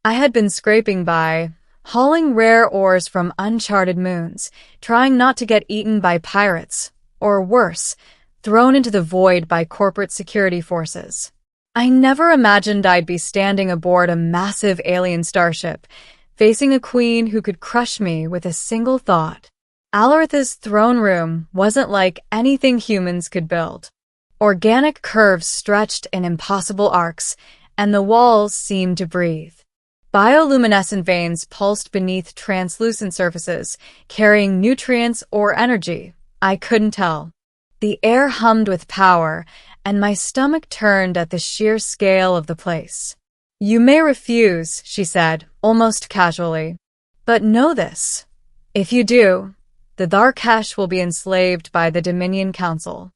I had been scraping by, hauling rare ores from uncharted moons, trying not to get eaten by pirates, or worse, thrown into the void by corporate security forces. I never imagined I'd be standing aboard a massive alien starship, facing a queen who could crush me with a single thought. Alaritha's throne room wasn't like anything humans could build. Organic curves stretched in impossible arcs, and the walls seemed to breathe. Bioluminescent veins pulsed beneath translucent surfaces, carrying nutrients or energy. I couldn't tell. The air hummed with power, and my stomach turned at the sheer scale of the place. "You may refuse," she said, almost casually. "But know this. If you do, the Darkesh will be enslaved by the Dominion Council.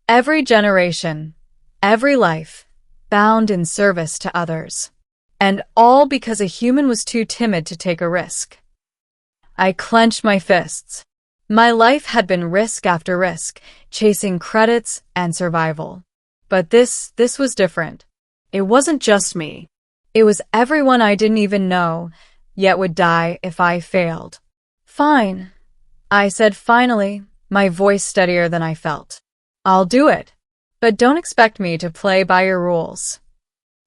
Every generation, every life, bound in service to others. And all because a human was too timid to take a risk." I clenched my fists. My life had been risk after risk, chasing credits and survival. But this was different. It wasn't just me. It was everyone I didn't even know, yet would die if I failed. "Fine," I said finally, my voice steadier than I felt. "I'll do it. But don't expect me to play by your rules."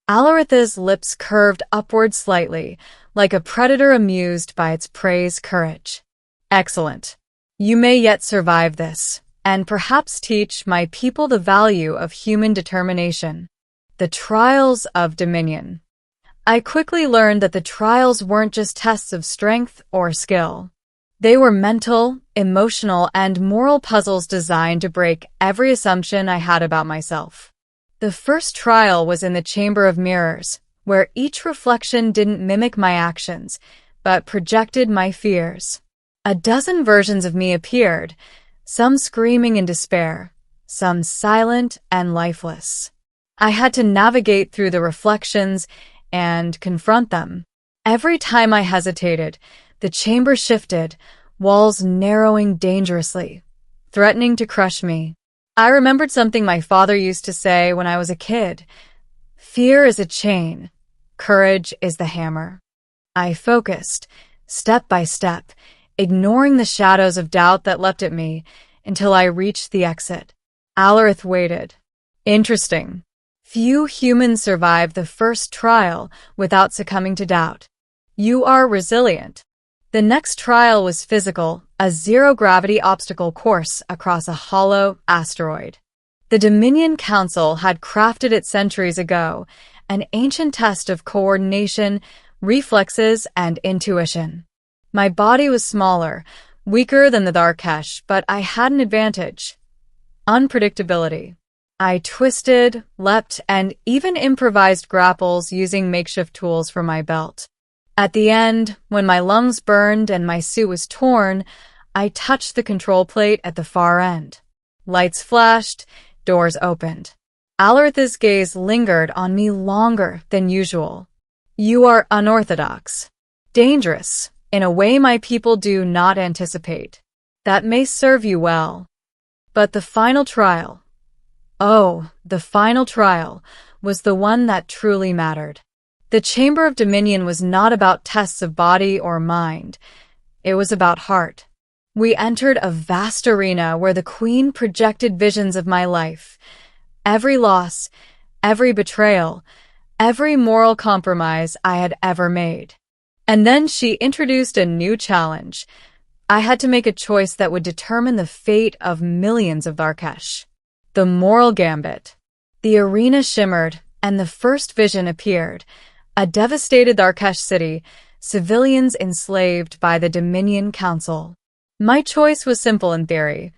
Alaritha's lips curved upward slightly, like a predator amused by its prey's courage. "Excellent. You may yet survive this, and perhaps teach my people the value of human determination." The trials of dominion. I quickly learned that the trials weren't just tests of strength or skill. They were mental, emotional, and moral puzzles designed to break every assumption I had about myself. The first trial was in the Chamber of Mirrors, where each reflection didn't mimic my actions, but projected my fears. A dozen versions of me appeared, some screaming in despair, some silent and lifeless. I had to navigate through the reflections and confront them. Every time I hesitated, the chamber shifted, walls narrowing dangerously, threatening to crush me. I remembered something my father used to say when I was a kid. "Fear is a chain. Courage is the hammer." I focused, step by step, ignoring the shadows of doubt that leapt at me until I reached the exit. Alarith waited. Interesting. Few humans survive the first trial without succumbing to doubt. You are resilient. The next trial was physical, a zero-gravity obstacle course across a hollow asteroid. The Dominion Council had crafted it centuries ago, an ancient test of coordination, reflexes, and intuition. My body was smaller, weaker than the Darkesh, but I had an advantage. Unpredictability. I twisted, leapt, and even improvised grapples using makeshift tools from my belt. At the end, when my lungs burned and my suit was torn, I touched the control plate at the far end. Lights flashed, doors opened. Alaritha's gaze lingered on me longer than usual. "You are unorthodox. Dangerous, in a way my people do not anticipate. That may serve you well." But the final trial, the final trial, was the one that truly mattered. The Chamber of Dominion was not about tests of body or mind. It was about heart. We entered a vast arena where the Queen projected visions of my life. Every loss, every betrayal, every moral compromise I had ever made. And then she introduced a new challenge. I had to make a choice that would determine the fate of millions of Darkesh. The moral gambit. The arena shimmered, and the first vision appeared. A devastated Darkesh city, civilians enslaved by the Dominion Council. My choice was simple in theory.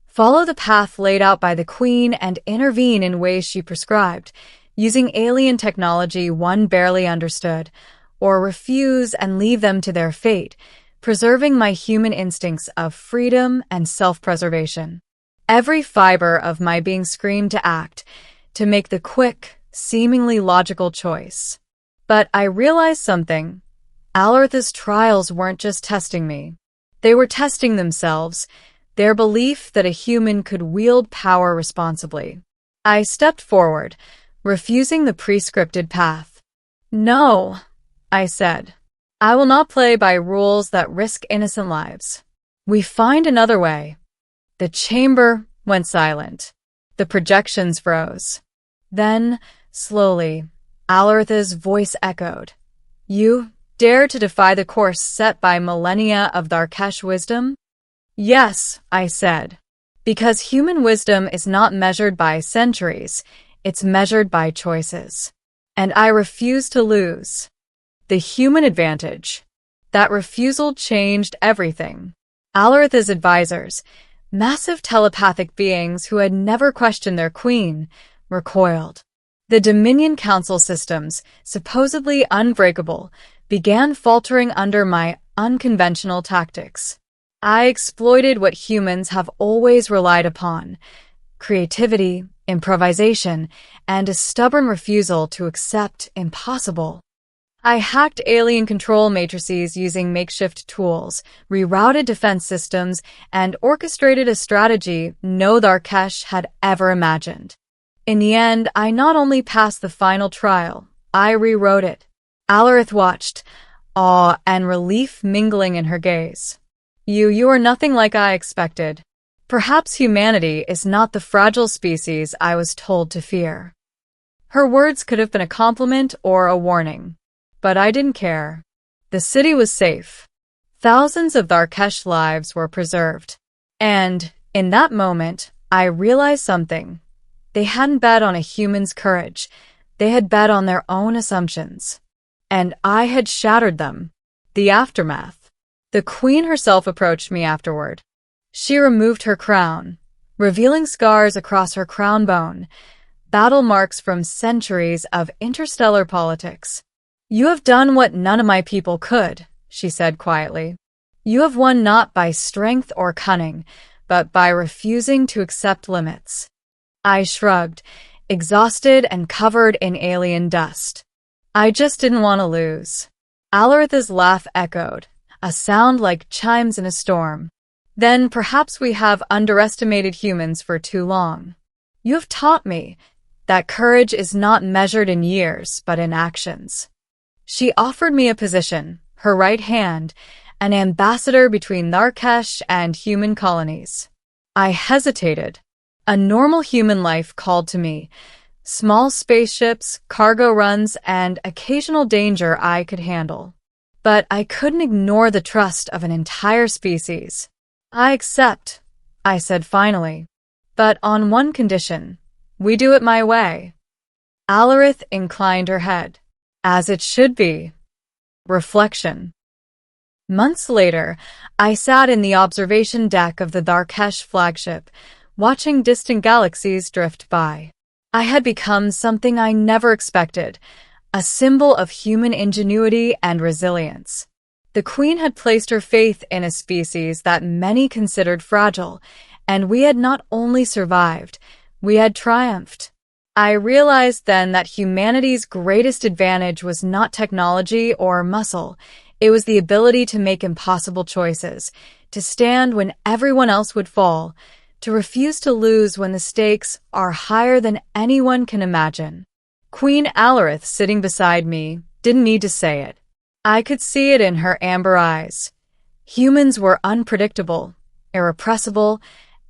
Follow the path laid out by the Queen and intervene in ways she prescribed, using alien technology one barely understood, or refuse and leave them to their fate, preserving my human instincts of freedom and self-preservation. Every fiber of my being screamed to act, to make the quick, seemingly logical choice. But I realized something. Alaritha's trials weren't just testing me. They were testing themselves, their belief that a human could wield power responsibly. I stepped forward, refusing the pre-scripted path. "No," I said. I will not play by rules that risk innocent lives. We find another way. The chamber went silent. The projections froze. Then, slowly, Alarith's voice echoed. You dare to defy the course set by millennia of Darkesh wisdom? Yes, I said. Because human wisdom is not measured by centuries, it's measured by choices. And I refuse to lose. The human advantage. That refusal changed everything. Alarith's advisors, massive telepathic beings who had never questioned their queen, recoiled. The Dominion Council systems, supposedly unbreakable, began faltering under my unconventional tactics. I exploited what humans have always relied upon: creativity, improvisation, and a stubborn refusal to accept impossible. I hacked alien control matrices using makeshift tools, rerouted defense systems, and orchestrated a strategy no Darkesh had ever imagined. In the end, I not only passed the final trial, I rewrote it. Alarith watched, awe and relief mingling in her gaze. You are nothing like I expected. Perhaps humanity is not the fragile species I was told to fear. Her words could have been a compliment or a warning. But I didn't care. The city was safe. Thousands of Darkesh lives were preserved. And, in that moment, I realized something. They hadn't bet on a human's courage. They had bet on their own assumptions. And I had shattered them. The aftermath. The queen herself approached me afterward. She removed her crown, revealing scars across her crown bone, battle marks from centuries of interstellar politics. You have done what none of my people could, she said quietly. You have won not by strength or cunning, but by refusing to accept limits. I shrugged, exhausted and covered in alien dust. I just didn't want to lose. Alarith's laugh echoed, a sound like chimes in a storm. Then perhaps we have underestimated humans for too long. You have taught me that courage is not measured in years, but in actions. She offered me a position, her right hand, an ambassador between Darkesh and human colonies. I hesitated. A normal human life called to me. Small spaceships, cargo runs, and occasional danger I could handle. But I couldn't ignore the trust of an entire species. I accept, I said finally. But on one condition. We do it my way. Alarith inclined her head. As it should be. Reflection. Months later, I sat in the observation deck of the Darkesh flagship, watching distant galaxies drift by. I had become something I never expected, a symbol of human ingenuity and resilience. The Queen had placed her faith in a species that many considered fragile, and we had not only survived, we had triumphed. I realized then that humanity's greatest advantage was not technology or muscle. It was the ability to make impossible choices, to stand when everyone else would fall, to refuse to lose when the stakes are higher than anyone can imagine. Queen Alarith, sitting beside me, didn't need to say it. I could see it in her amber eyes. Humans were unpredictable, irrepressible,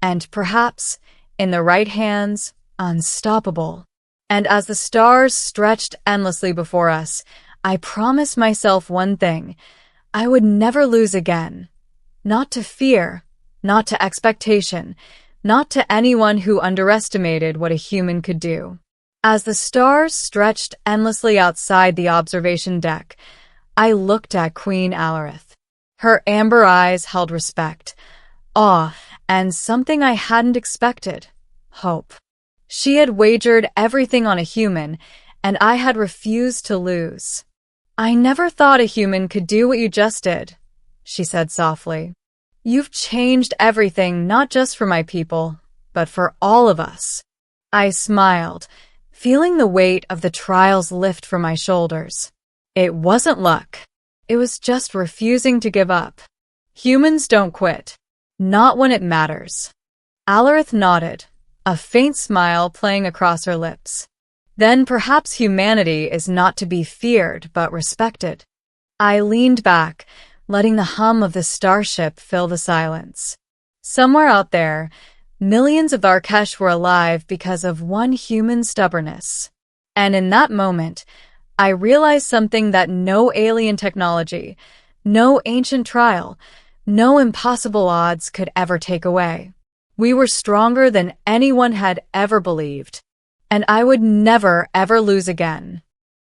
and perhaps, in the right hands, unstoppable. And as the stars stretched endlessly before us, I promised myself one thing. I would never lose again. Not to fear, not to expectation, not to anyone who underestimated what a human could do. As the stars stretched endlessly outside the observation deck, I looked at Queen Alarith. Her amber eyes held respect, awe, and something I hadn't expected, hope. She had wagered everything on a human, and I had refused to lose. I never thought a human could do what you just did, she said softly. You've changed everything, not just for my people, but for all of us. I smiled, feeling the weight of the trials lift from my shoulders. It wasn't luck. It was just refusing to give up. Humans don't quit. Not when it matters. Alarith nodded, a faint smile playing across her lips. Then perhaps humanity is not to be feared but respected. I leaned back, letting the hum of the starship fill the silence. Somewhere out there, millions of Arkesh were alive because of one human stubbornness. And in that moment, I realized something that no alien technology, no ancient trial, no impossible odds could ever take away. We were stronger than anyone had ever believed, and I would never, ever lose again.